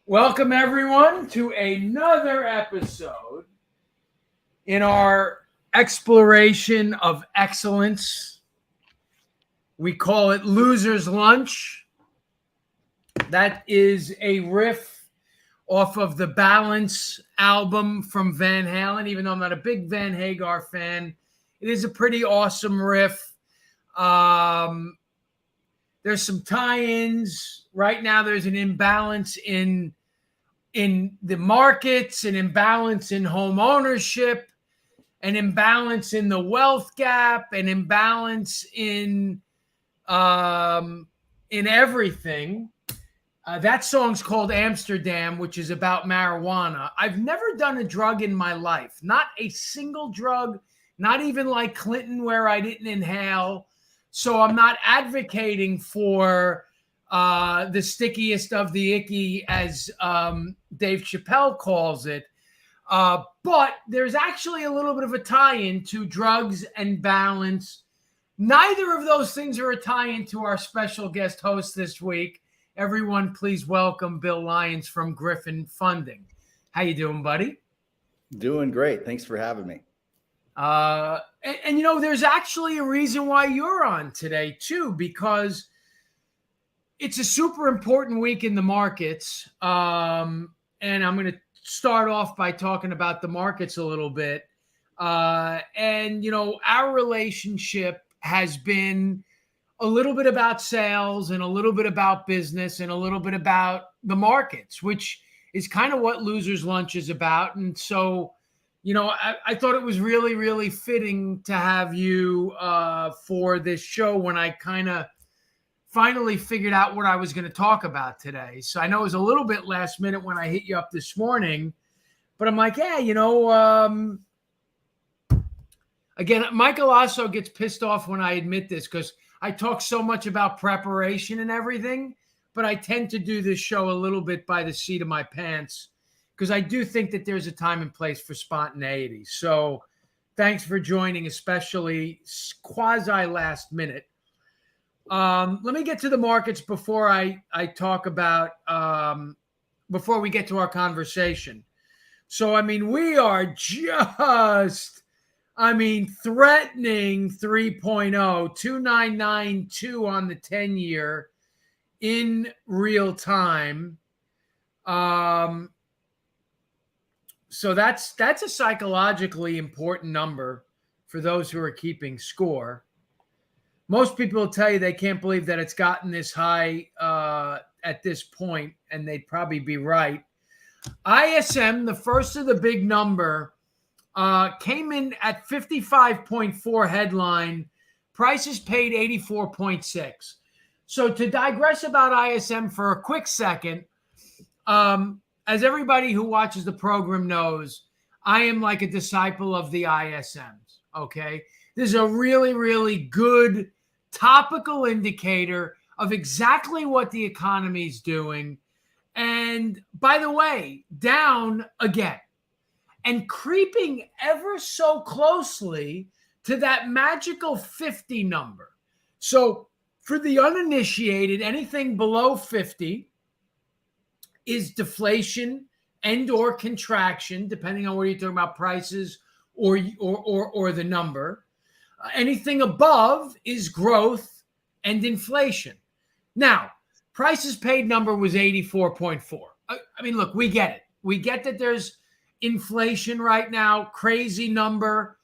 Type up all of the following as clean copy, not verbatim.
Welcome, everyone, to another episode in our exploration of excellence. We call it Loser's Lunch. That is a riff off of the Balance album from Van Halen. Even though I'm not a big Van Hagar fan, it is a pretty awesome riff. There's some tie-ins. Right now, there's an imbalance in the markets, an imbalance in home ownership, an imbalance in the wealth gap, an imbalance in everything. That song's called Amsterdam, which is about marijuana. I've never done a drug in my life, not a single drug, not even like Clinton where I didn't inhale. So I'm not advocating for the stickiest of the icky, as Dave Chappelle calls it. But there's actually a little bit of a tie-in to drugs and balance. Neither of those things are a tie-in to our special guest host this week. Everyone, please welcome Bill Lyons from Griffin Funding. How you doing, buddy? Doing great. Thanks for having me. And you know, there's actually a reason why you're on today, too, because it's a super important week in the markets. And I'm going to start off by talking about the markets a little bit. And, you know, our relationship has been a little bit about sales and a little bit about business and a little bit about the markets, which is kind of what Loser's Lunch is about. And so, you know, I thought it was really, really fitting to have you for this show when I kind of finally figured out what I was going to talk about today. So I know it was a little bit last minute when I hit you up this morning, but I'm like, yeah, you know, again, Michael also gets pissed off when I admit this because I talk so much about preparation and everything, but I tend to do this show a little bit by the seat of my pants because I do think that there's a time and place for spontaneity. So thanks for joining, especially quasi last minute. Let me get to the markets before I talk about, before we get to our conversation. So, I mean, we are just, threatening 3.0, 2992 on the 10-year in real time. So that's a psychologically important number for those who are keeping score. Most people will tell you they can't believe that it's gotten this high at this point, and they'd probably be right. ISM, the first of the big number, came in at 55.4 headline. Prices paid 84.6. So to digress about ISM for a quick second, as everybody who watches the program knows, I am like a disciple of the ISMs, okay? This is a really, really good topical indicator of exactly what the economy is doing. And by the way, down again and creeping ever so closely to that magical 50 number. So for the uninitiated, anything below 50 is deflation and or contraction, depending on whether you're talking about prices or the number. Anything above is growth and inflation. Now, prices paid number was 84.4. I mean, look, we get it. We get that there's inflation right now, crazy number,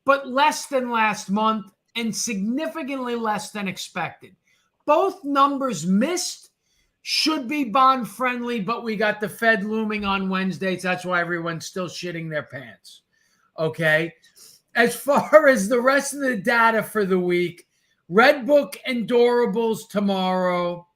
but less than last month and significantly less than expected. Both numbers missed, should be bond friendly, but we got the Fed looming on Wednesdays. That's why everyone's still shitting their pants. Okay. As far as the rest of the data for the week, Redbook and durables tomorrow.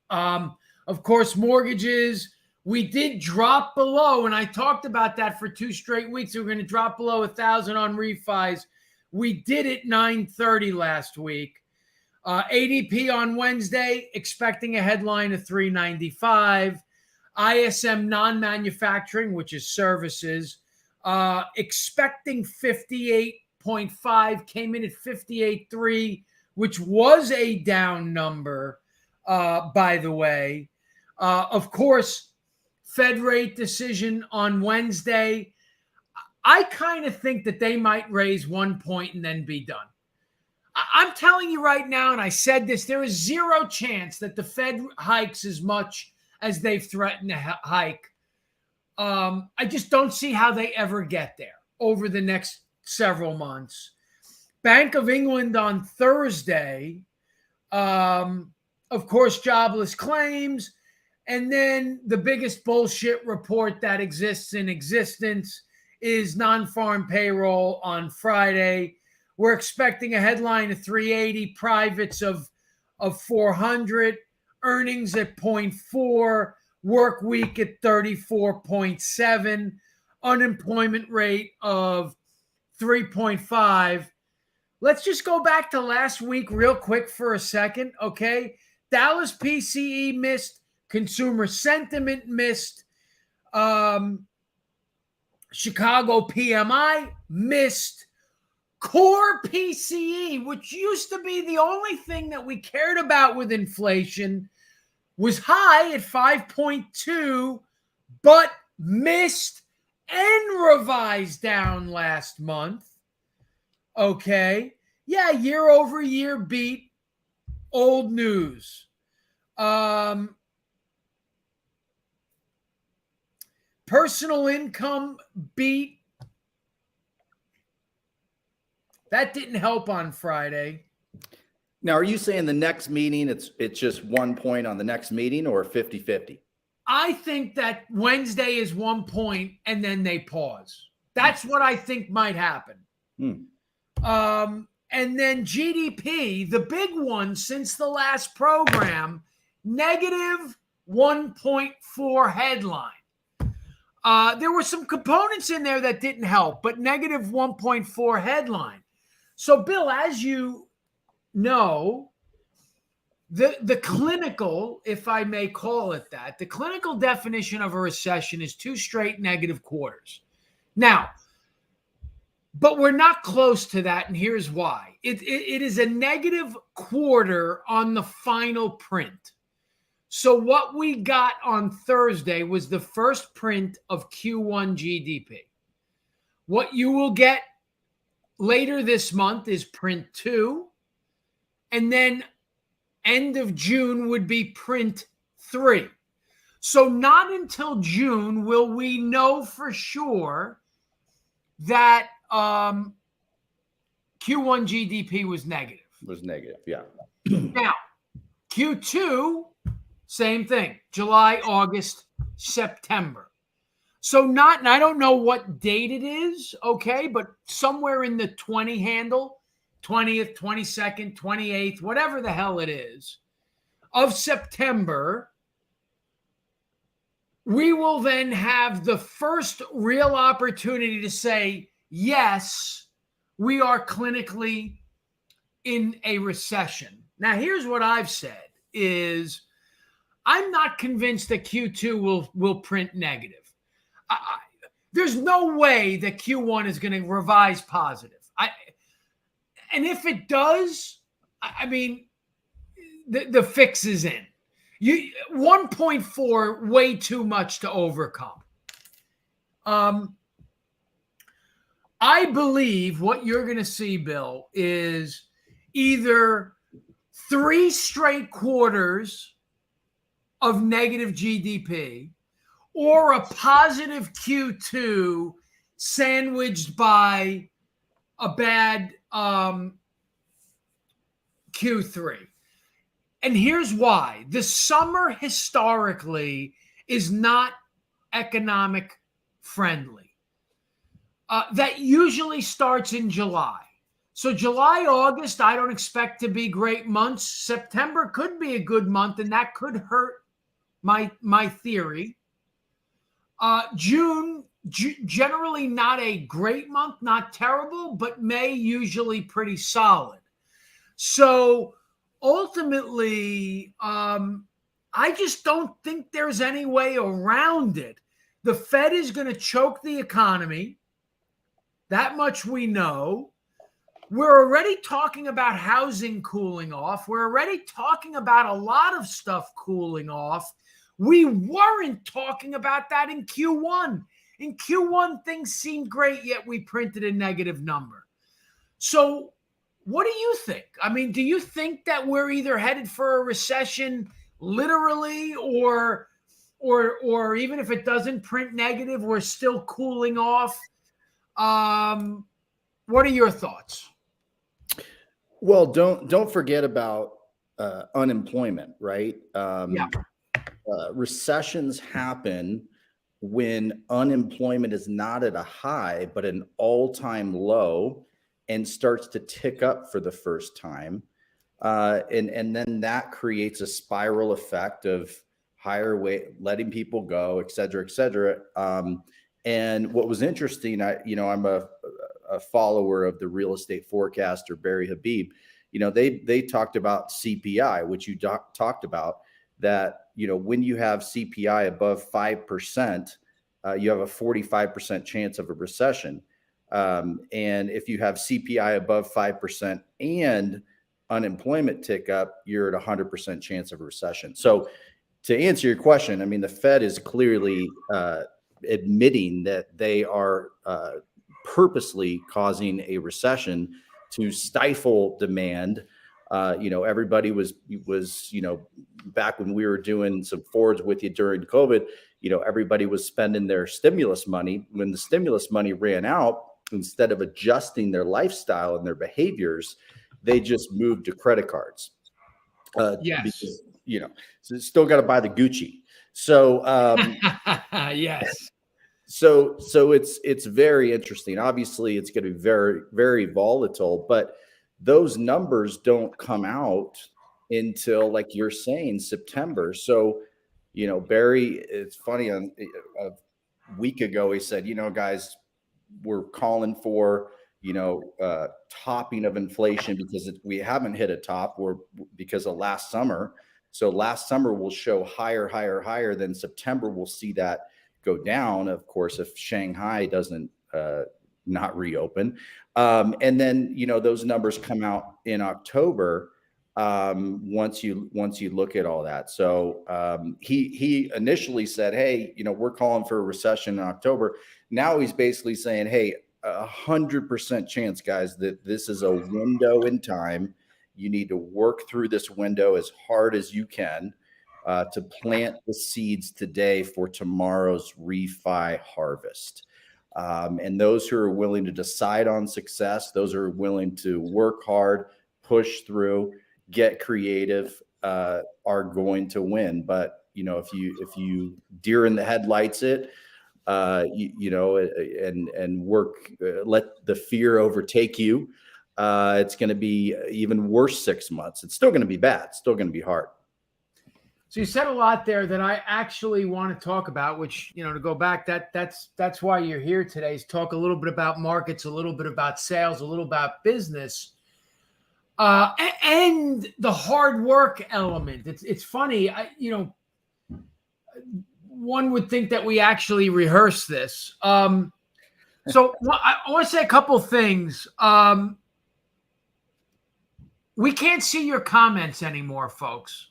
Of course, mortgages, we did drop below, and I talked about that for 2 straight weeks. We were going to drop below 1,000 on refis. We did it 930 last week. ADP on Wednesday, expecting a headline of 395. ISM non-manufacturing, which is services, expecting 58.5, came in at 58.3, which was a down number, by the way. Of course, Fed rate decision on Wednesday. I kind of think that they might raise 1 point and then be done. I'm telling you right now, and I said this, there is zero chance that the Fed hikes as much as they've threatened to hike. I just don't see how they ever get there over the next several months. Bank of England on Thursday, of course, jobless claims, and then the biggest bullshit report that exists in existence is non-farm payroll on Friday. We're expecting a headline of 380, privates of 400, earnings at 0.4, work week at 34.7, unemployment rate of 3.5. Let's just go back to last week real quick for a second, okay? Dallas PCE missed, consumer sentiment missed, Chicago PMI missed. Core PCE, which used to be the only thing that we cared about with inflation, was high at 5.2, but missed and revised down last month. Okay. Yeah, year over year beat. Old news. Personal income beat. That didn't help on Friday. Now, are you saying the next meeting, it's just 1 point on the next meeting, or 50-50? I think that Wednesday is 1 point and then they pause. That's what I think might happen. And then GDP, the big one since the last program, negative 1.4 headline. There were some components in there that didn't help, but negative 1.4 headline. So, Bill, as you know, the clinical, if I may call it that, the clinical definition of a recession is 2 straight negative quarters. Now, but we're not close to that, and here's why. It is a negative quarter on the final print. So what we got on Thursday was the first print of Q1 GDP. What you will get later this month is print 2, and then end of June would be print 3. So not until June will we know for sure that Q1 GDP was negative. Was negative, yeah. Now, Q2, same thing. July, August, September. So not, and I don't know what date it is, okay, but somewhere in the 20 handle, 20th, 22nd, 28th, whatever the hell it is, of September, we will then have the first real opportunity to say, yes, we are clinically in a recession. Now, here's what I've said is I'm not convinced that Q2 will print negative. There's no way that Q1 is going to revise positive. And if it does, I mean, the fix is in. 1.4, way too much to overcome. I believe what you're going to see, Bill, is either 3 straight quarters of negative GDP or a positive Q2 sandwiched by a bad Q3. And here's why. The summer historically is not economic friendly. That usually starts in July. So July, August, I don't expect to be great months. September could be a good month, and that could hurt my theory. June, generally not a great month, not terrible, but May usually pretty solid. So ultimately, I just don't think there's any way around it. The Fed is going to choke the economy. That much we know. We're already talking about housing cooling off. We're already talking about a lot of stuff cooling off. We weren't talking about that in Q1. In Q1, things seemed great, yet we printed a negative number. So what do you think? I mean, do you think that we're either headed for a recession literally, or even if it doesn't print negative, we're still cooling off? What are your thoughts? Well, don't forget about unemployment, right? Recessions happen when unemployment is not at a high, but an all-time low, and starts to tick up for the first time. And then that creates a spiral effect of higher wage, letting people go, et cetera, et cetera. And what was interesting, I'm a follower of the real estate forecaster, Barry Habib. They talked about CPI, which you talked about, that, when you have CPI above 5%, you have a 45% chance of a recession. And if you have CPI above 5% and unemployment tick up, you're at 100% chance of a recession. So to answer your question, I mean, the Fed is clearly admitting that they are purposely causing a recession to stifle demand. Everybody was, back when we were doing some forwards with you during COVID, everybody was spending their stimulus money. When the stimulus money ran out, instead of adjusting their lifestyle and their behaviors, they just moved to credit cards. Yes. Because, so still got to buy the Gucci. So, yes. So it's very interesting. Obviously, it's going to be very, very volatile, but those numbers don't come out until, like you're saying, September. So, Barry, it's funny, a week ago, he said, guys, we're calling for, topping of inflation because we haven't hit a top, because of last summer. So last summer will show higher, then September we'll see that go down, of course, if Shanghai doesn't not reopen. And then, those numbers come out in October, once you look at all that. So he initially said, hey, we're calling for a recession in October. Now he's basically saying, hey, 100% chance, guys, that this is a window in time. You need to work through this window as hard as you can to plant the seeds today for tomorrow's refi harvest. And those who are willing to decide on success, those who are willing to work hard, push through, get creative, are going to win. But, if you deer in the headlights it, and work, let the fear overtake you, it's going to be even worse 6 months. It's still going to be bad. It's still going to be hard. So you said a lot there that I actually want to talk about, which, to go back, that's why you're here today, is talk a little bit about markets, a little bit about sales, a little about business, and the hard work element. It's funny, one would think that we actually rehearse this. So I want to say a couple of things. We can't see your comments anymore, folks,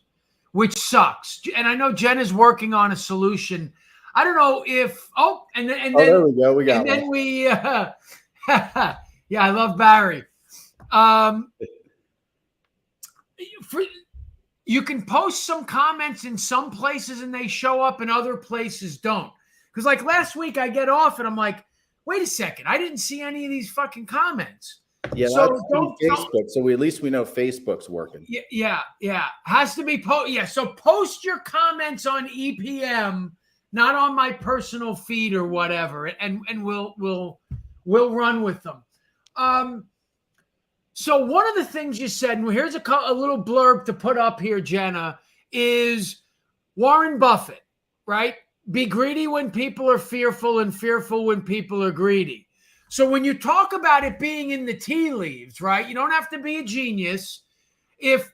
which sucks. And I know Jen is working on a solution. I don't know if, then there we go. We got and one. then we, yeah, I love Barry. You can post some comments in some places and they show up and other places don't. Because like last week I get off and I'm like, wait a second, I didn't see any of these fucking comments. Yeah, so that's on Facebook. So at least we know Facebook's working. Yeah. Has to be so post your comments on EPM, not on my personal feed or whatever, and we'll run with them. So one of the things you said, and here's a little blurb to put up here, Jenna, is Warren Buffett, right? Be greedy when people are fearful and fearful when people are greedy. So when you talk about it being in the tea leaves, right, you don't have to be a genius. If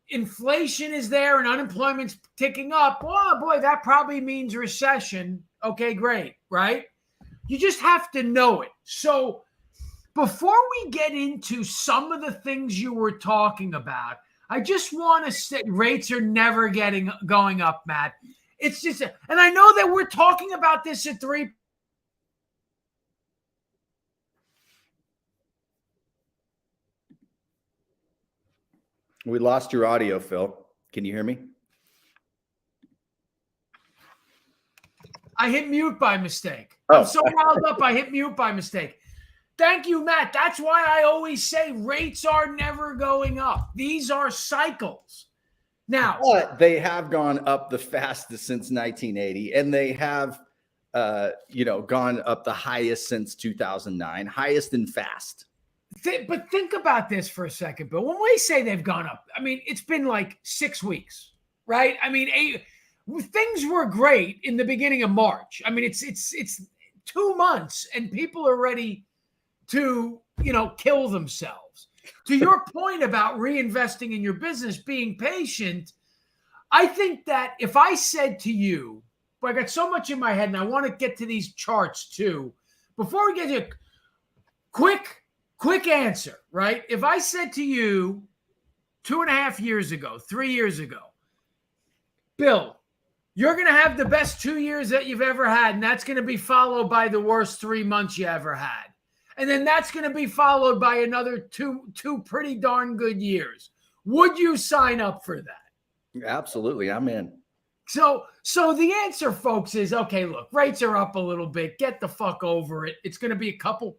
Inflation is there and unemployment's ticking up. Oh boy, that probably means recession. Okay, great, right? You just have to know it. So before we get into some of the things you were talking about, I just want to say rates are never going up, Matt. It's just, and I know that we're talking about this at 3. We lost your audio, Phil. Can you hear me? I hit mute by mistake. Oh. I'm so riled up, I hit mute by mistake. Thank you, Matt. That's why I always say rates are never going up. These are cycles. Now, but they have gone up the fastest since 1980, and they have, gone up the highest since 2009, highest and fast. But think about this for a second, Bill. When we say they've gone up, I mean, it's been like 6 weeks, right? I mean, things were great in the beginning of March. I mean, it's 2 months and people are ready to, kill themselves. To your point about reinvesting in your business, being patient, I think that if I said to you, but I got so much in my head and I want to get to these charts too. Before we get to quick answer, right? If I said to you 2.5 years ago, 3 years ago, Bill, you're going to have the best 2 years that you've ever had, and that's going to be followed by the worst 3 months you ever had. And then that's going to be followed by another two pretty darn good years. Would you sign up for that? Absolutely. I'm in. So the answer, folks, is, okay, look, rates are up a little bit. Get the fuck over it. It's going to be a couple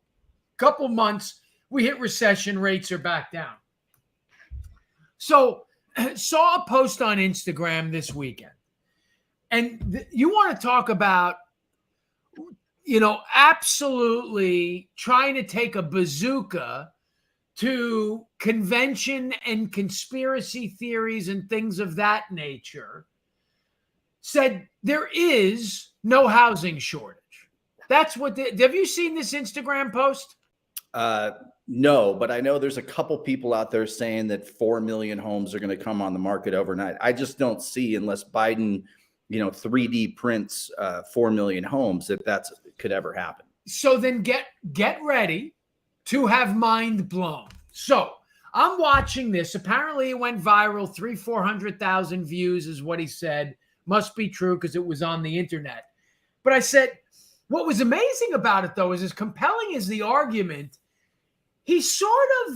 months. We hit recession, rates are back down. So saw a post on Instagram this weekend. And you want to talk about, absolutely trying to take a bazooka to convention and conspiracy theories and things of that nature, said there is no housing shortage. That's what have you seen this Instagram post? No, but I know there's a couple people out there saying that 4 million homes are going to come on the market overnight. I just don't see, unless Biden, 3D prints 4 million homes, if that's could ever happen. So then get ready to have mind blown. So I'm watching this. Apparently it went viral. 400,000 views is what he said. Must be true because it was on the internet. But I said, what was amazing about it, though, is as compelling as the argument, he sort of,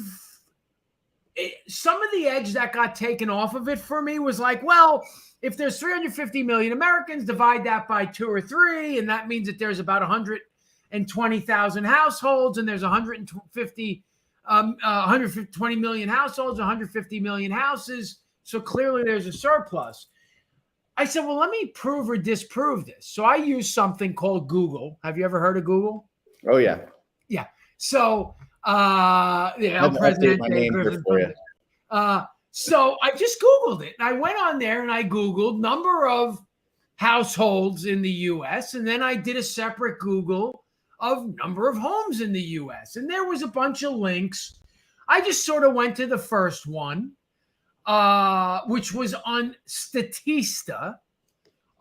some of the edge that got taken off of it for me was like, well, if there's 350 million Americans, divide that by 2 or 3, and that means that there's about 120,000 households, and there's 120 million households, 150 million houses. So clearly there's a surplus. I said, well, let me prove or disprove this. So I use something called Google. Have you ever heard of Google? Oh, yeah. Yeah. So, Presidente Griffin Funding. So I just Googled it. And I went on there and I Googled number of households in the U.S. And then I did a separate Google of number of homes in the U.S. And there was a bunch of links. I just sort of went to the first one, which was on Statista.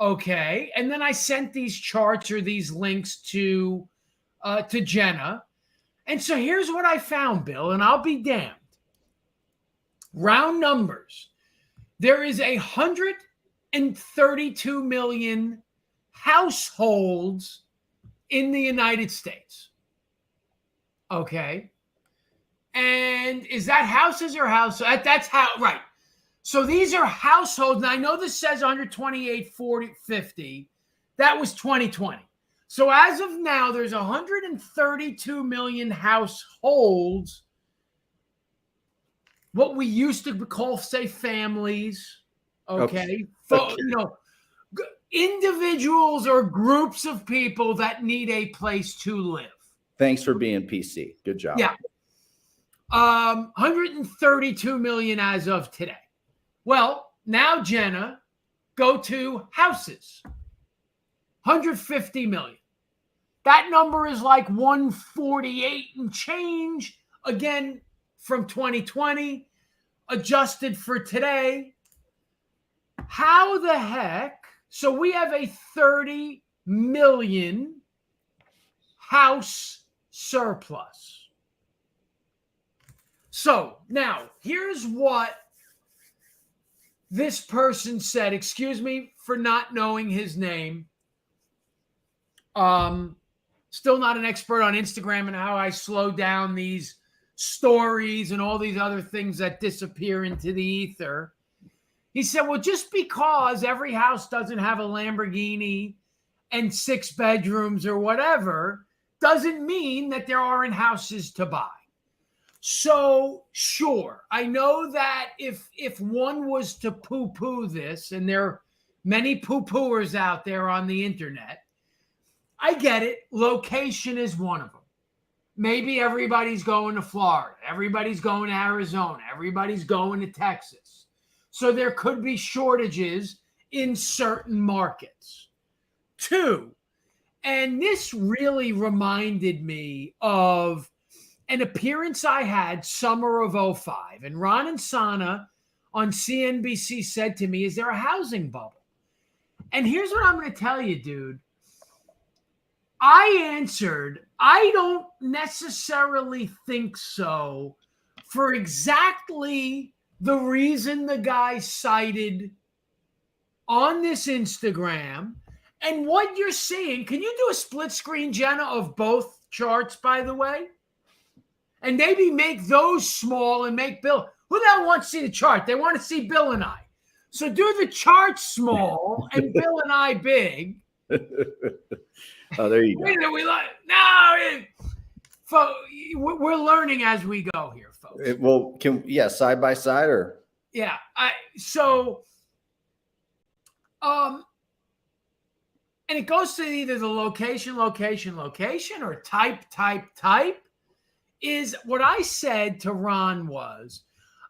Okay. And then I sent these charts or these links to Jenna. And so here's what I found, Bill, and I'll be damned. Round numbers. There is 132 million households in the United States. Okay. And is that houses or houses? That's how, right. So these are households. And I know this says 128, 40, 50. That was 2020. So as of now, there's 132 million households, what we used to call, say, families, okay? Individuals or groups of people that need a place to live. Thanks for being PC. Good job. Yeah. 132 million as of today. Well, now, Jenna, go to houses. 150 million. That number is like 148 and change, again, from 2020. adjusted for today, how the heck? So we have a 30 million house surplus. So now here's what this person said. Excuse me for not knowing his name. Still not an expert on Instagram and how I slow down these stories and all these other things that disappear into the ether. He said, well, just because every house doesn't have a Lamborghini and 6 bedrooms or whatever doesn't mean that there aren't houses to buy. So sure, I know that if one was to poo-poo this, and there are many poo-pooers out there on the internet, I get it. Location is one of them. Maybe everybody's going to Florida. Everybody's going to Arizona. Everybody's going to Texas. So there could be shortages in certain markets. 2, and this really reminded me of an appearance I had summer of 2005. And Ron and Sana on CNBC said to me, is there a housing bubble? And here's what I'm going to tell you, dude. I answered, I don't necessarily think so, for exactly the reason the guy cited on this Instagram. And what you're seeing, can you do a split screen, Jenna, of both charts, by the way? And maybe make those small and make Bill. Who the hell wants to see the chart? They want to see Bill and I. So do the chart small and Bill and I big. Oh, there you go. We're learning as we go here, folks. Side by side or? Yeah. And it goes to either the location, or type. Is what I said to Ron was,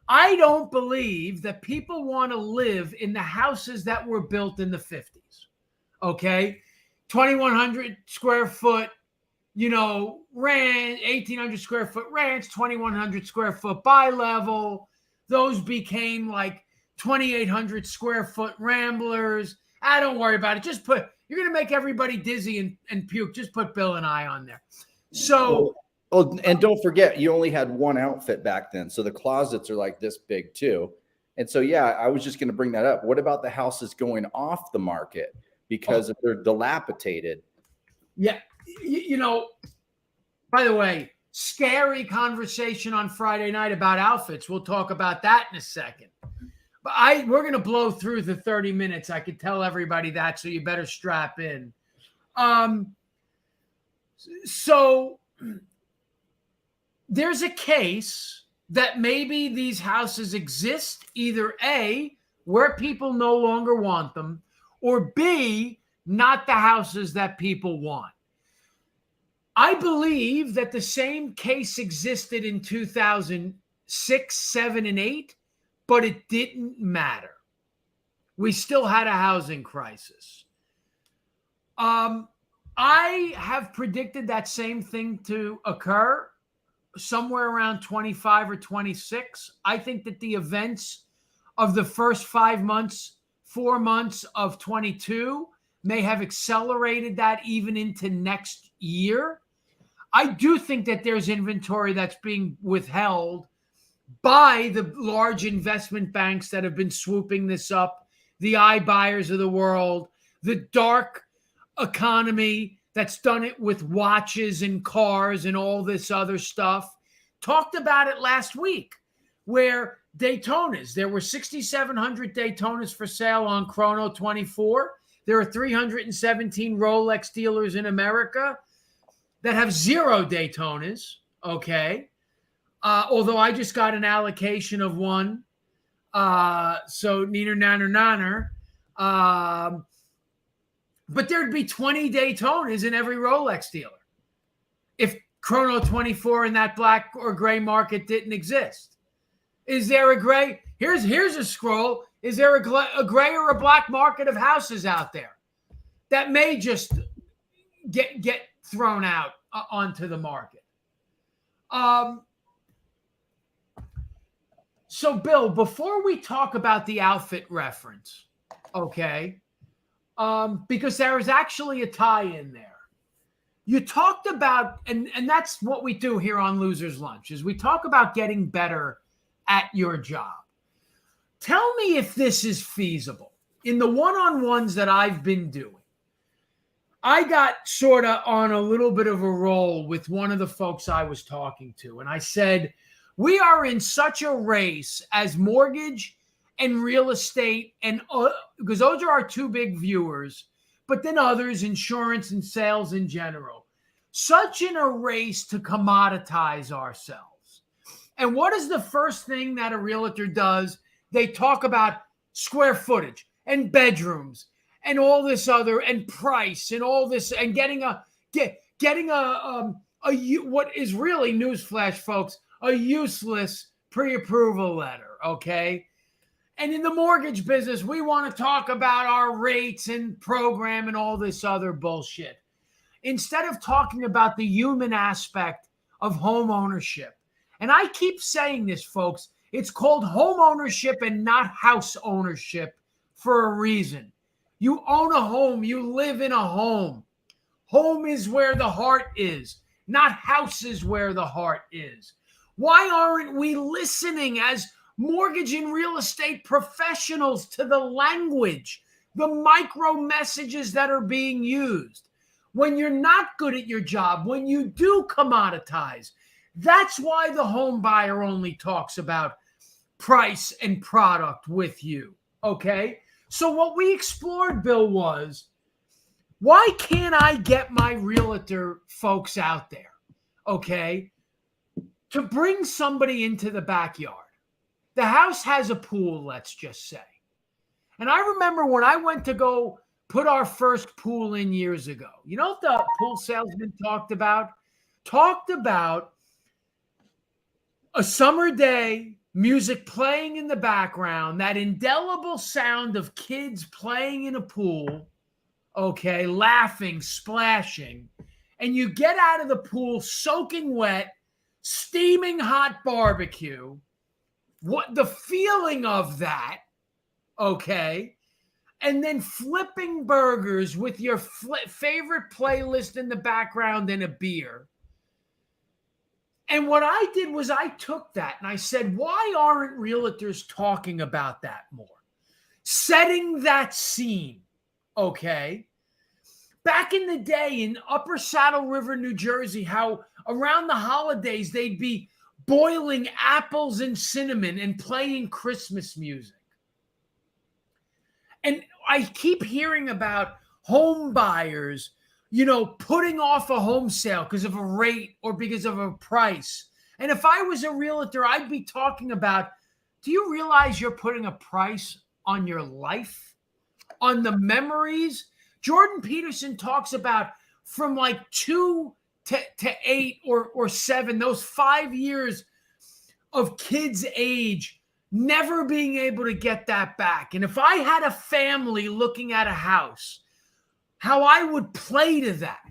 I don't believe that people want to live in the houses that were built in the 50s. Okay? 2,100 square foot, ranch, 1,800 square foot ranch, 2,100 square foot bi-level. Those became like 2,800 square foot ramblers. Don't worry about it. You're going to make everybody dizzy and puke. Just put Bill and I on there. So. And don't forget, you only had one outfit back then. So the closets are like this big too. And so, I was just going to bring that up. What about the houses going off the market because they're dilapidated? Yeah. By the way, scary conversation on Friday night about outfits. We'll talk about that in a second. But we're going to blow through the 30 minutes. I could tell everybody that, so you better strap in. So there's a case that maybe these houses exist either A, where people no longer want them, or B, not the houses that people want. I believe that the same case existed in 2006, 7, and 8, but it didn't matter. We still had a housing crisis. I have predicted that same thing to occur somewhere around 25 or 26. I think that the events of the first 4 months of 22 may have accelerated that even into next year. I do think that there's inventory that's being withheld by the large investment banks that have been swooping this up, the iBuyers of the world, the dark economy that's done it with watches and cars and all this other stuff. Talked about it last week, where Daytonas, there were 6,700 Daytonas for sale on Chrono 24. There are 317 Rolex dealers in America that have 0 Daytonas, okay? Although I just got an allocation of one. So neener, nanner. But there'd be 20 Daytonas in every Rolex dealer if Chrono 24 in that black or gray market didn't exist. Is there a gray? Here's a scroll. Is there a gray or a black market of houses out there that may just get thrown out onto the market? So, Bill, before we talk about the outfit reference, okay, because there is actually a tie in there. You talked about, and that's what we do here on Losers Lunch, is we talk about getting better at your job. Tell me if this is feasible. In the one-on-ones that I've been doing, I got sort of on a little bit of a roll with one of the folks I was talking to. And I said, we are in such a race as mortgage and real estate, and because those are our two big viewers, but then others, insurance and sales in general, such in a race to commoditize ourselves. And what is the first thing that a realtor does? They talk about square footage and bedrooms and all this other, and price and all this, and getting a what is really, newsflash, folks, a useless pre-approval letter, okay? And in the mortgage business, we want to talk about our rates and program and all this other bullshit, instead of talking about the human aspect of home ownership. And I keep saying this, folks, it's called home ownership and not house ownership for a reason. You own a home. You live in a home. Home is where the heart is, not house is where the heart is. Why aren't we listening as mortgage and real estate professionals to the language, the micro messages that are being used? When you're not good at your job, when you do commoditize, that's why the home buyer only talks about price and product with you, okay? So what we explored, Bill, was, why can't I get my realtor folks out there, okay, to bring somebody into the backyard? The house has a pool, let's just say. And I remember when I went to go put our first pool in years ago, you know what the pool salesman talked about? Talked about a summer day, music playing in the background, that indelible sound of kids playing in a pool, okay, laughing, splashing, and you get out of the pool soaking wet, steaming hot barbecue. What the feeling of that, okay, and then flipping burgers with your favorite playlist in the background and a beer. And what I did was I took that and I said, why aren't realtors talking about that more? Setting that scene, okay? Back in the day in Upper Saddle River, New Jersey, how around the holidays they'd be boiling apples and cinnamon and playing Christmas music. And I keep hearing about home buyers, you know, putting off a home sale because of a rate or because of a price. And if I was a realtor, I'd be talking about, do you realize you're putting a price on your life, on the memories? Jordan Peterson talks about from like 2 to 8 or 7, those 5 years of kids' age, never being able to get that back. And if I had a family looking at a house, how I would play to that.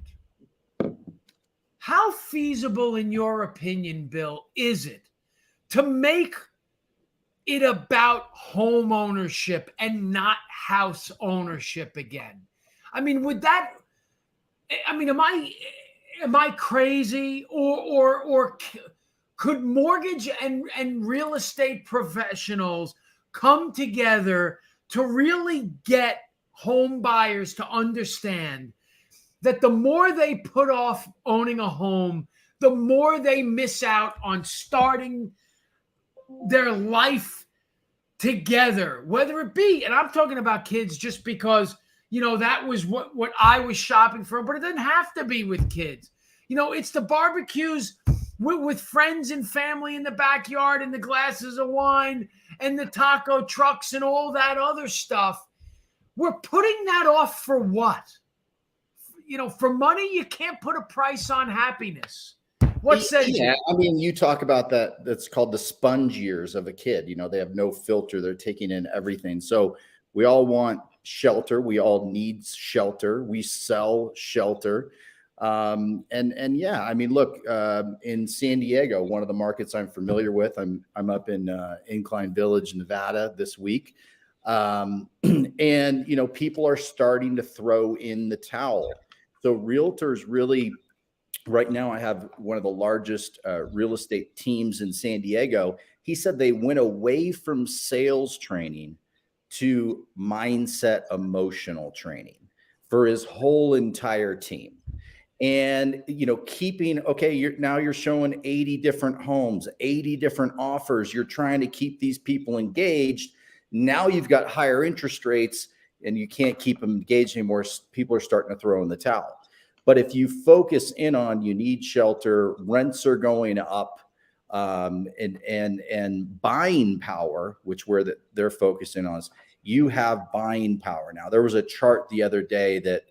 How feasible, in your opinion, Bill, is it to make it about home ownership and not house ownership again? I mean, would that, I mean, am I crazy, or could mortgage and real estate professionals come together to really get home buyers to understand that the more they put off owning a home, the more they miss out on starting their life together, whether it be, and I'm talking about kids just because, you know, that was what I was shopping for, but it doesn't have to be with kids. You know, it's the barbecues with friends and family in the backyard and the glasses of wine and the taco trucks and all that other stuff. We're putting that off for what? You know, for money, you can't put a price on happiness. What says you? Yeah, I mean, you talk about that. That's called the sponge years of a kid. You know, they have no filter. They're taking in everything. So we all want shelter. We all need shelter. We sell shelter. And yeah, I mean, look, in San Diego, one of the markets I'm familiar with, I'm up in Incline Village, Nevada this week. And, you know, people are starting to throw in the towel. So realtors really, right now, I have one of the largest real estate teams in San Diego. He said they went away from sales training to mindset emotional training for his whole entire team. And, you know, keeping, okay, you're showing 80 different homes, 80 different offers. You're trying to keep these people engaged. Now you've got higher interest rates and you can't keep them engaged anymore. People are starting to throw in the towel. But if you focus in on, you need shelter, rents are going up, and buying power, which they're focusing on, is you have buying power. Now, there was a chart the other day that,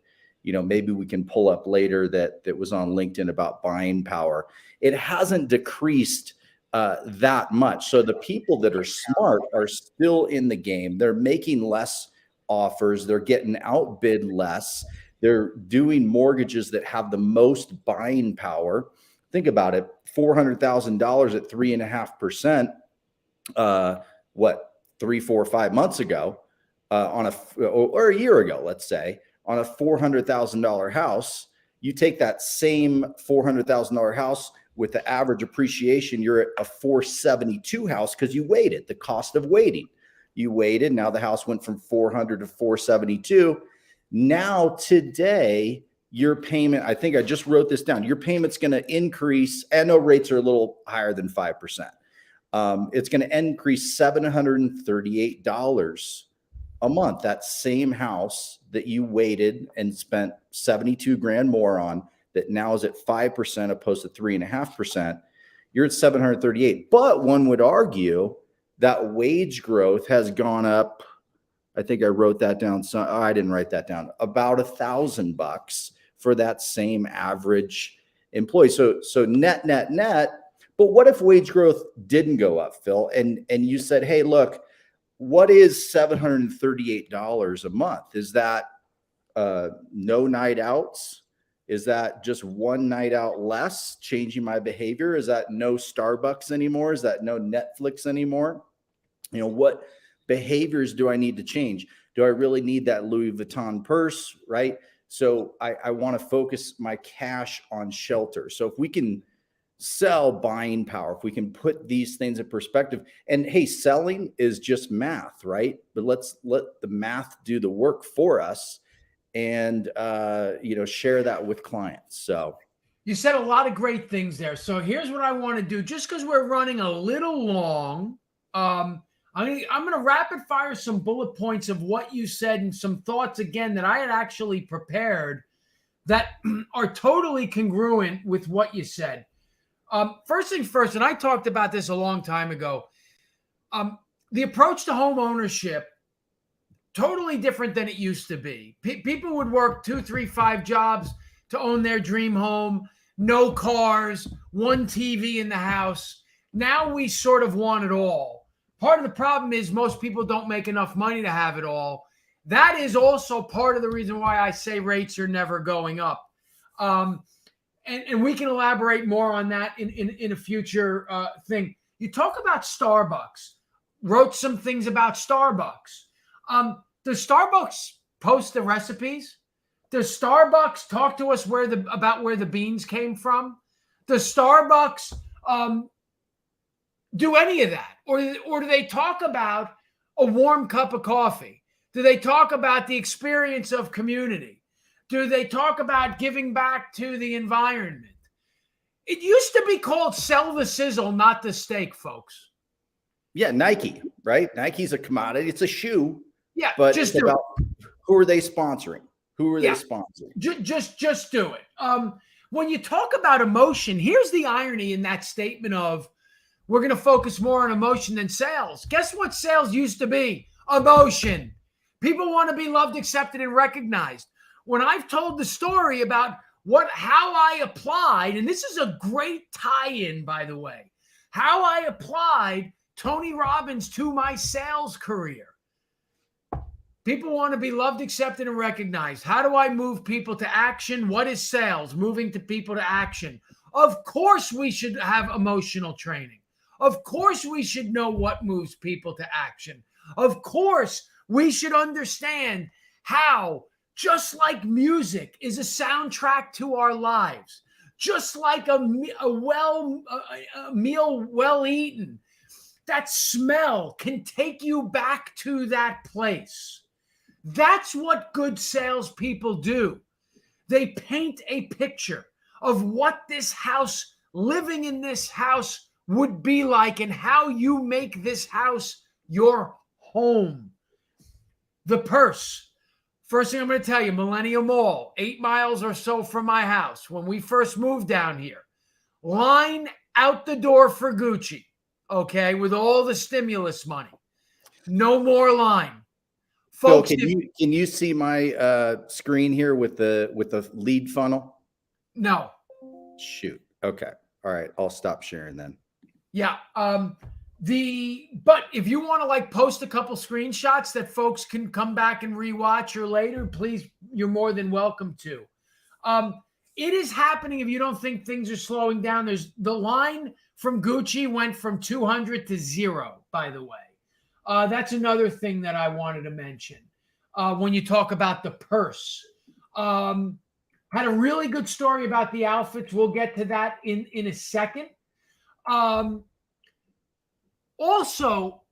you know, maybe we can pull up later that was on LinkedIn about buying power. It hasn't decreased that much. So the people that are smart are still in the game. They're making less offers. They're getting outbid less. They're doing mortgages that have the most buying power. Think about it, $400,000 at 3.5%, 3, 4, 5 months ago, or a year ago, let's say, on a $400,000 house. You take that same $400,000 house with the average appreciation, you're at a 472 house because you waited, the cost of waiting. You waited. Now the house went from 400 to 472. Now today, your payment, I think I just wrote this down, your payment's going to increase. I know rates are a little higher than 5%. It's going to increase $738 a month. That same house that you waited and spent 72 grand more on, that now is at 5% opposed to 3.5%, you're at 738. But one would argue that wage growth has gone up. I think I wrote that down. So I didn't write that down. About $1,000 for that same average employee. So net. But what if wage growth didn't go up, Phil? And you said, hey, look, what is $738 a month? Is that no night outs? Is that just one night out less, changing my behavior? Is that no Starbucks anymore? Is that no Netflix anymore? You know, what behaviors do I need to change? Do I really need that Louis Vuitton purse, right? So I want to focus my cash on shelter. So if we can sell buying power, if we can put these things in perspective, and hey, selling is just math, right? But let's let the math do the work for us, and you know, share that with clients. So you said a lot of great things there. So here's what I want to do. Just because we're running a little long, I'm going to rapid fire some bullet points of what you said and some thoughts again that I had actually prepared that are totally congruent with what you said. First thing first, and I talked about this a long time ago, the approach to home ownership, totally different than it used to be. People would work 2, 3, 5 jobs to own their dream home, no cars, one TV in the house. Now we sort of want it all. Part of the problem is most people don't make enough money to have it all. That is also part of the reason why I say rates are never going up. And we can elaborate more on that in a future thing. You talk about Starbucks, wrote some things about Starbucks. Does Starbucks post the recipes? Does Starbucks talk to us about where the beans came from? Does Starbucks do any of that? Or do they talk about a warm cup of coffee? Do they talk about the experience of community? Do they talk about giving back to the environment? It used to be called sell the sizzle, not the steak, folks. Yeah, Nike, right? Nike's a commodity. It's a shoe. Yeah, but just it's about who are they sponsoring? Who are they sponsoring? Just do it. When you talk about emotion, here's the irony in that statement of we're going to focus more on emotion than sales. Guess what sales used to be? Emotion. People want to be loved, accepted, and recognized. When I've told the story about how I applied, and this is a great tie-in, by the way, how I applied Tony Robbins to my sales career. People want to be loved, accepted, and recognized. How do I move people to action? What is sales? Moving to people to action. Of course, we should have emotional training. Of course, we should know what moves people to action. Of course, we should understand how, just like music is a soundtrack to our lives, just like a meal well eaten, that smell can take you back to that place. That's what good salespeople do. They paint a picture of what this house, living in this house, would be like and how you make this house your home. The purse. First thing I'm going to tell you, Millennium Mall, 8 miles or so from my house. When we first moved down here, line out the door for Gucci, okay, with all the stimulus money. No more line. Phil, can you see my screen here with the lead funnel? No. Shoot. Okay. All right. I'll stop sharing then. Yeah. But if you want to like post a couple screenshots that folks can come back and rewatch or later, please, you're more than welcome to. It is happening. If you don't think things are slowing down, there's the line from Gucci went from 200 to 0, by the way. That's another thing that I wanted to mention. When you talk about the purse, had a really good story about the outfits. We'll get to that in a second. Also,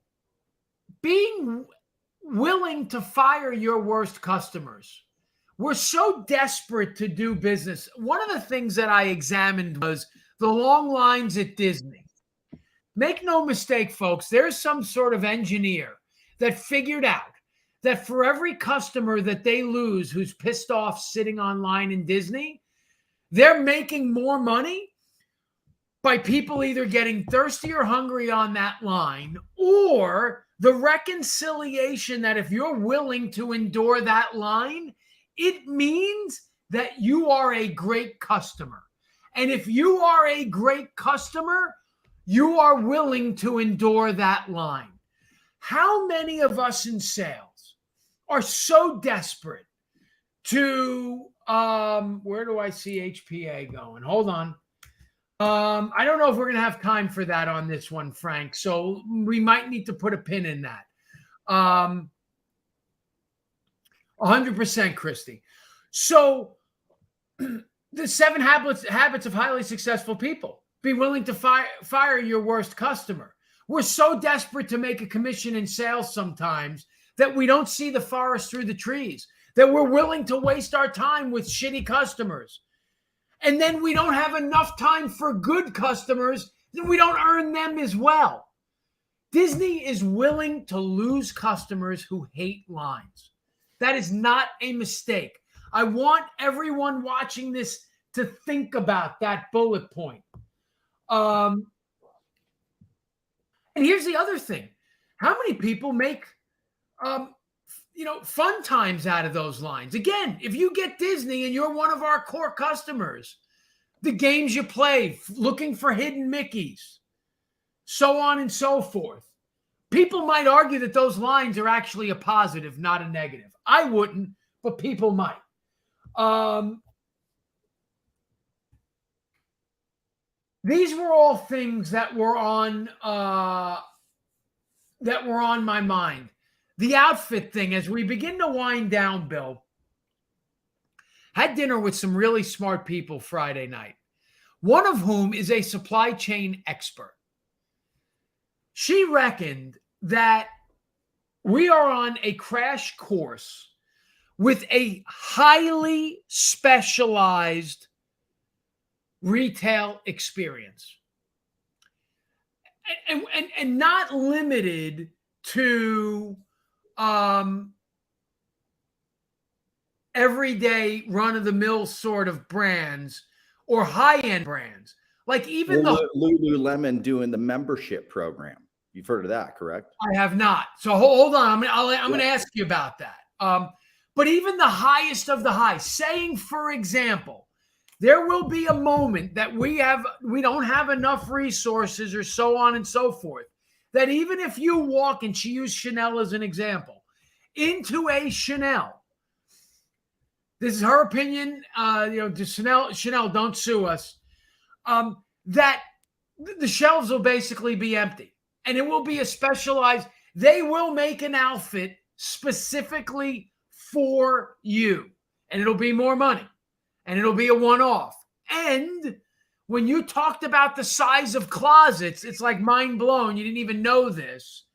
being willing to fire your worst customers. We're so desperate to do business. One of the things that I examined was the long lines at Disney. Make no mistake, folks, there's some sort of engineer that figured out that for every customer that they lose who's pissed off sitting online in Disney, they're making more money by people either getting thirsty or hungry on that line, or the reconciliation that if you're willing to endure that line, it means that you are a great customer. And if you are a great customer, you are willing to endure that line. How many of us in sales are so desperate to, where do I see HPA going? Hold on. I don't know if we're going to have time for that on this one, Frank. So we might need to put a pin in that. 100%, Christy. So the 7 habits of highly successful people. Be willing to fire your worst customer. We're so desperate to make a commission in sales sometimes that we don't see the forest through the trees, that we're willing to waste our time with shitty customers. And then we don't have enough time for good customers, then we don't earn them as well. Disney is willing to lose customers who hate lines. That is not a mistake. I want everyone watching this to think about that bullet point. And here's the other thing. How many people make, fun times out of those lines? Again, if you get Disney and you're one of our core customers, the games you play, looking for hidden Mickeys, so on and so forth. People might argue that those lines are actually a positive, not a negative. I wouldn't, but people might. These were all things that were on my mind. The outfit thing, as we begin to wind down, Bill, had dinner with some really smart people Friday night, one of whom is a supply chain expert. She reckoned that we are on a crash course with a highly specialized retail experience, and not limited to everyday run-of-the-mill sort of brands or high-end brands. Like even the Lululemon doing the membership program. You've heard of that, correct? I have not. So hold on. I'm going to ask you about that. But even the highest of the high, saying, for example, there will be a moment that we don't have enough resources or so on and so forth, that even if you walk, and she used Chanel as an example, into a Chanel. This is her opinion. Chanel, don't sue us. That the shelves will basically be empty, and it will be a specialized. They will make an outfit specifically for you, and it'll be more money, and it'll be a one-off. And when you talked about the size of closets, it's like mind blown. You didn't even know this.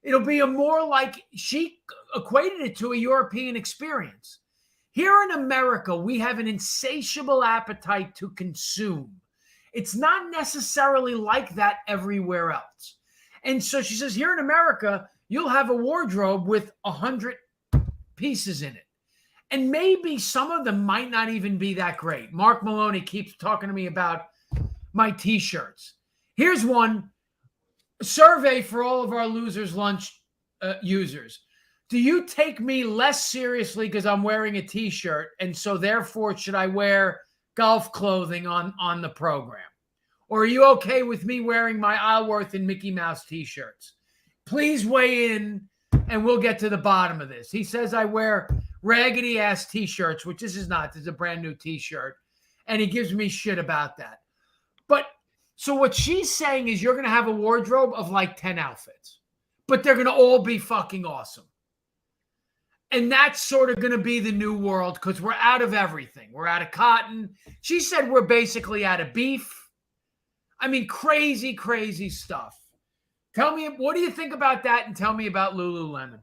It'll be a more like, she equated it to a European experience. Here in America, we have an insatiable appetite to consume. It's not necessarily like that everywhere else. And so she says, here in America, you'll have a wardrobe with 100 pieces in it. And maybe some of them might not even be that great. Mark Maloney keeps talking to me about my t-shirts. Here's one survey for all of our Losers Lunch users. Do you take me less seriously because I'm wearing a t-shirt, and so therefore should I wear golf clothing on the program? Or are you okay with me wearing my Isleworth and Mickey Mouse t-shirts? Please weigh in and we'll get to the bottom of this. He says I wear raggedy ass t-shirts, which this is not. This is a brand new t-shirt. And he gives me shit about that. But so what she's saying is you're going to have a wardrobe of like 10 outfits, but they're going to all be fucking awesome. And that's sort of going to be the new world because we're out of everything. We're out of cotton. She said we're basically out of beef. I mean, crazy, crazy stuff. Tell me, what do you think about that? And tell me about Lululemon.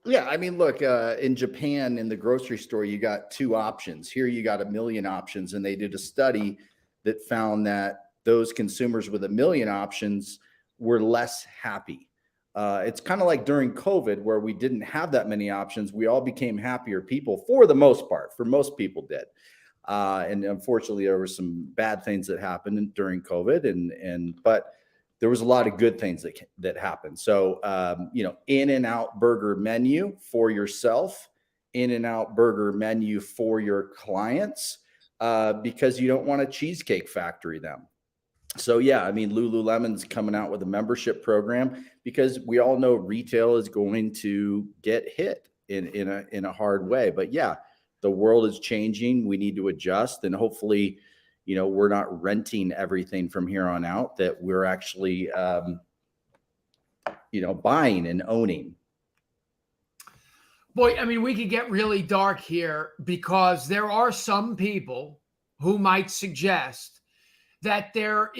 Yeah, I mean, look, in Japan, in the grocery store, you got 2 options. Here you got 1 million options. And they did a study that found that those consumers with 1 million options were less happy. It's kind of like during COVID where we didn't have that many options. We all became happier people for the most part. For most people did. And unfortunately, there were some bad things that happened during COVID, but there was a lot of good things that happened. So, In-N-Out burger menu for yourself, In-N-Out burger menu for your clients, because you don't want a cheesecake factory them. So, yeah, I mean, Lululemon's coming out with a membership program because we all know retail is going to get hit in a hard way. But yeah, the world is changing. We need to adjust, and hopefully, we're not renting everything from here on out, that we're actually, buying and owning. Boy, I mean, we could get really dark here because there are some people who might suggest that that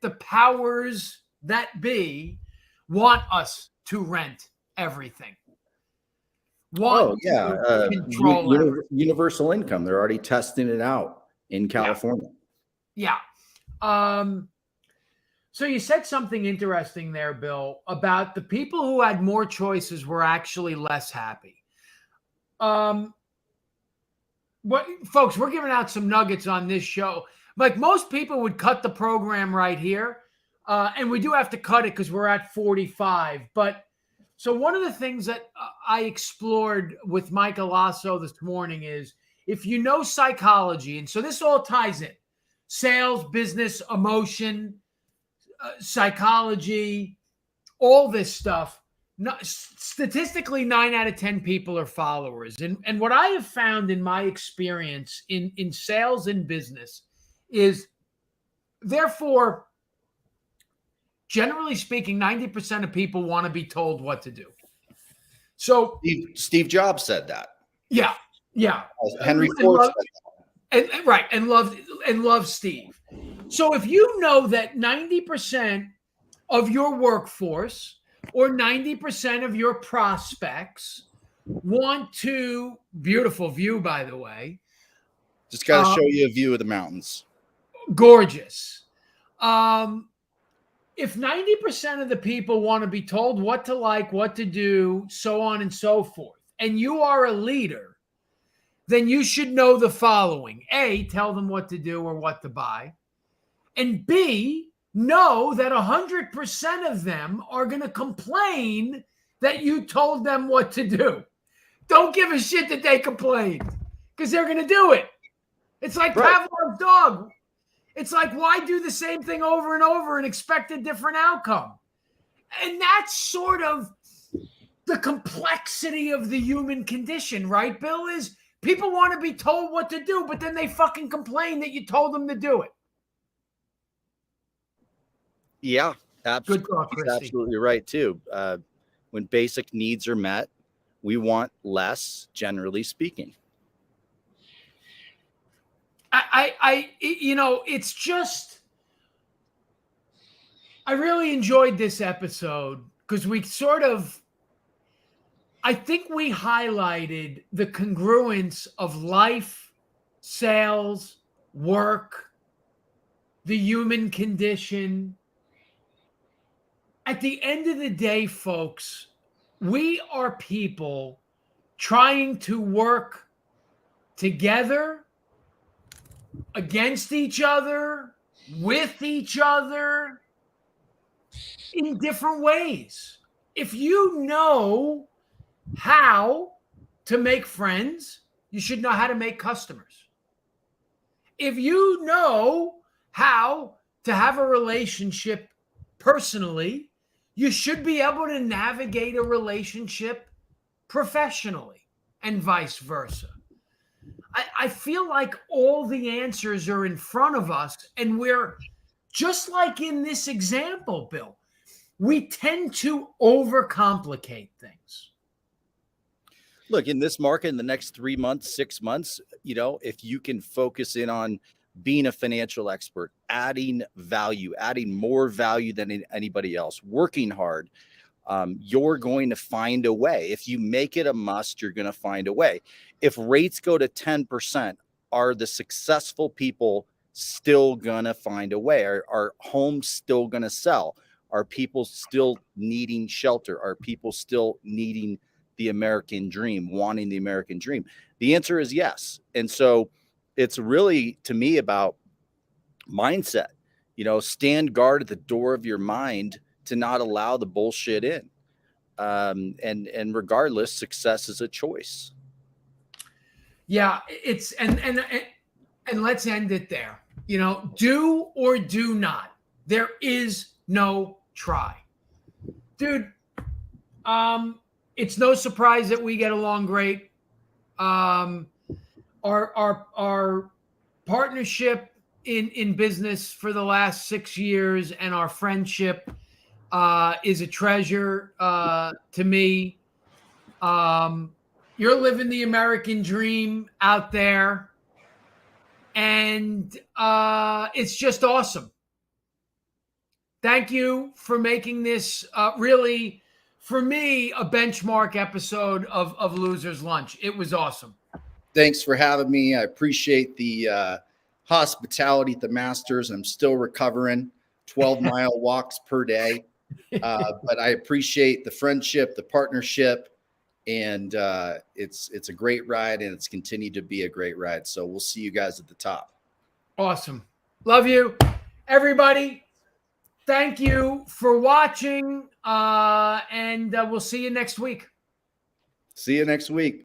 the powers that be want us to rent everything. Control universal income. They're already testing it out in California. Yeah. So you said something interesting there, Bill, about the people who had more choices were actually less happy. Folks, we're giving out some nuggets on this show. Like most people would cut the program right here. And we do have to cut it because we're at 45. But so one of the things that I explored with Mike Alasso this morning is if you know psychology, and so this all ties in, sales, business, emotion, psychology, all this stuff. Statistically, 9 out of 10 people are followers. And what I have found in my experience in sales and business is, therefore, generally speaking, 90% of people want to be told what to do. So Steve Jobs said that. Yeah. Henry Ford said that. And love Steve. So if you know that 90% of your workforce or 90% of your prospects want to, beautiful view, by the way. Just got to show you a view of the mountains. Gorgeous. If 90% of the people want to be told what to like, what to do, so on and so forth, and you are a leader, then you should know the following. A, tell them what to do or what to buy. And B, know that 100% of them are going to complain that you told them what to do. Don't give a shit that they complained because they're going to do it. It's like Pavlov's dog. It's like, why do the same thing over and over and expect a different outcome? And that's sort of the complexity of the human condition, right, Bill? Is people want to be told what to do, but then they fucking complain that you told them to do it. Yeah, absolutely. Good talk, Christy. Absolutely right too. When basic needs are met, we want less, generally speaking. It's just, I really enjoyed this episode because I think we highlighted the congruence of life, sales, work, the human condition. At the end of the day, folks, we are people trying to work together, against each other, with each other, in different ways. If you know how to make friends, you should know how to make customers. If you know how to have a relationship personally, you should be able to navigate a relationship professionally, and vice versa. I feel like all the answers are in front of us, and we're just like in this example, Bill, we tend to overcomplicate things. Look, in this market, in the next 3 months, 6 months, if you can focus in on being a financial expert, adding value, adding more value than anybody else, working hard, you're going to find a way. If you make it a must, you're going to find a way. If rates go to 10%, are the successful people still going to find a way? Are homes still going to sell? Are people still needing shelter? Are people still needing the American dream, wanting the American dream? The answer is yes. And so it's really, to me, about mindset. Stand guard at the door of your mind to not allow the bullshit in. And regardless, success is a choice. Yeah, and let's end it there. Do or do not. There is no try. Dude, it's no surprise that we get along great. Our partnership in business for the last 6 years and our friendship is a treasure to me. You're living the American dream out there, and it's just awesome. Thank you for making this really, for me, a benchmark episode of Losers Lunch. It was awesome. Thanks for having me. I appreciate the hospitality at the Masters. I'm still recovering, 12-mile walks per day. But I appreciate the friendship, the partnership, and it's a great ride, and it's continued to be a great ride. So we'll see you guys at the top. Awesome. Love you, everybody. Thank you for watching, and we'll see you next week. See you next week.